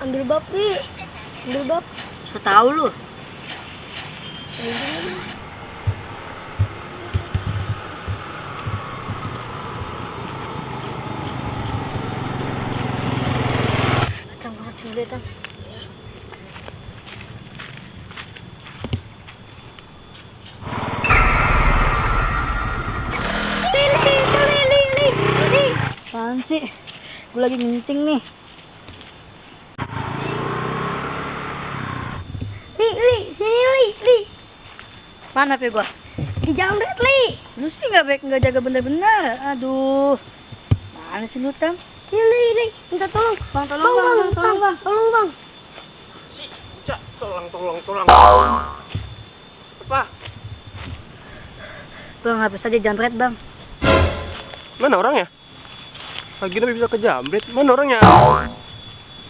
Ambil bab, Ri. Ambil bab. So tahu lu. Datang banget cuma datang. Apaan sih? Gue lagi ngencing nih. Li. Mana HP gua? Di jamret, Li. Lu sih nggak jaga bener-bener. Aduh. Mana sih lu, Tam? Li. Minta tolong. Bang, tolong bang. Tolong, Bang. Si, Cak, tolong. Apa? Bang, HP saja jambret, Bang. Mana orangnya? Lagi Nabi bisa ke jambret. Mana orangnya?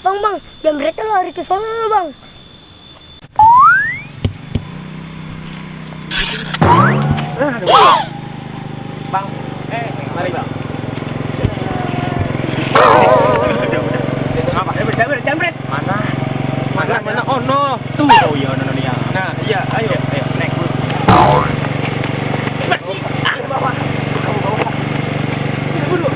Bang, jamretnya lari ke sono, Bang. Bang, mari bang. Jambret. Mana? Oh no, tuh. Oh iya, nononya. Nah, iya, ayo. Naik. Masih. Bawa. Dulu.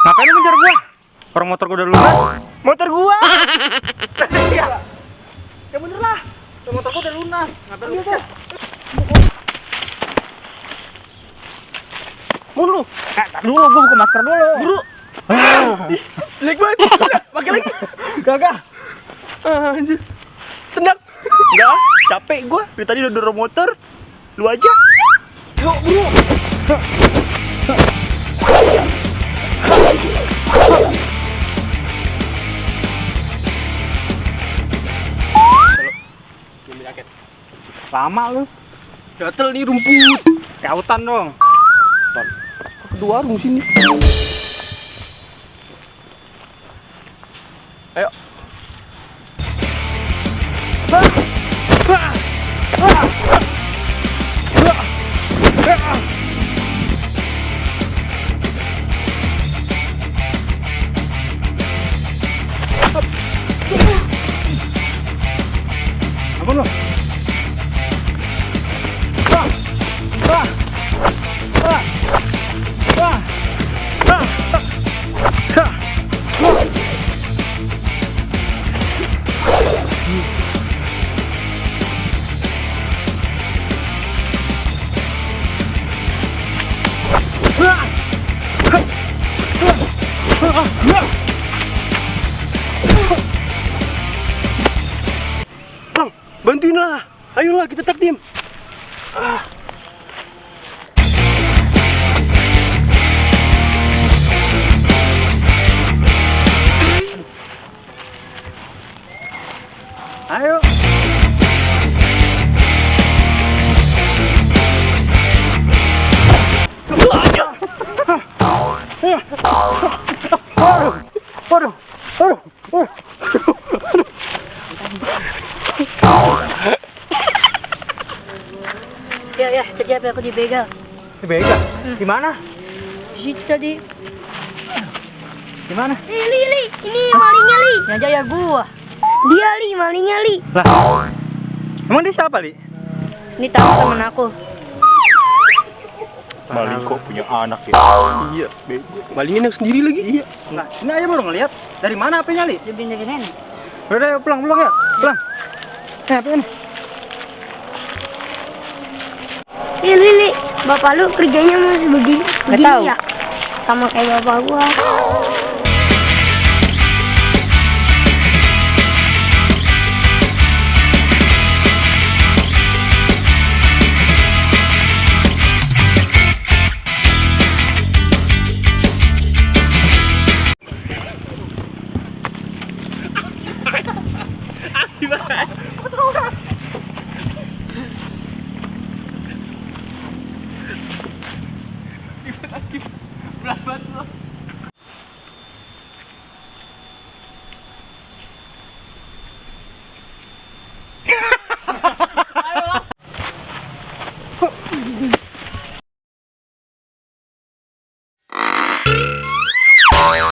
Ngapain lu ngejar gua? Orang motor gua udah lunas. Motor gua. Iya. Ya bener lah. Motor gua udah lunas. Ngapain lu ngejar? Mulu. Tar dulu, gua buka masker dulu. Buru. Jelek banget. Pakai lagi. Kagak. Anjir. Tenang. Enggak, capek gua. Dari tadi udah dorong motor. Lu aja. Yuk, buru. Lama lu. Gatel nih rumput. Kautan dong. Kedua warung sini. Ayo. Apa lu? Bang, bantuin lah. Ayolah kita takdim. Ayo. Ya, tadi HP aku dibegal. Dibegal? Di mana? Di situ tadi. Di mana? Li, ini malingnya Li. Yang jaya gua. Dia Li, malingnya Li. Lah. Emang dia siapa, Li? Ini teman aku. Maling kok punya anak ya. Iya, malingin yang sendiri lagi. Iya. Nah, ini aja baru ngeliat. Dari mana HP-nya, Li? Dia dari nenek. Udah, ayo pulang ya. Pulang. HP-nya nih. Li, bapak lu kerjanya masih begini tahu. ya? Sama kayak bapak gua.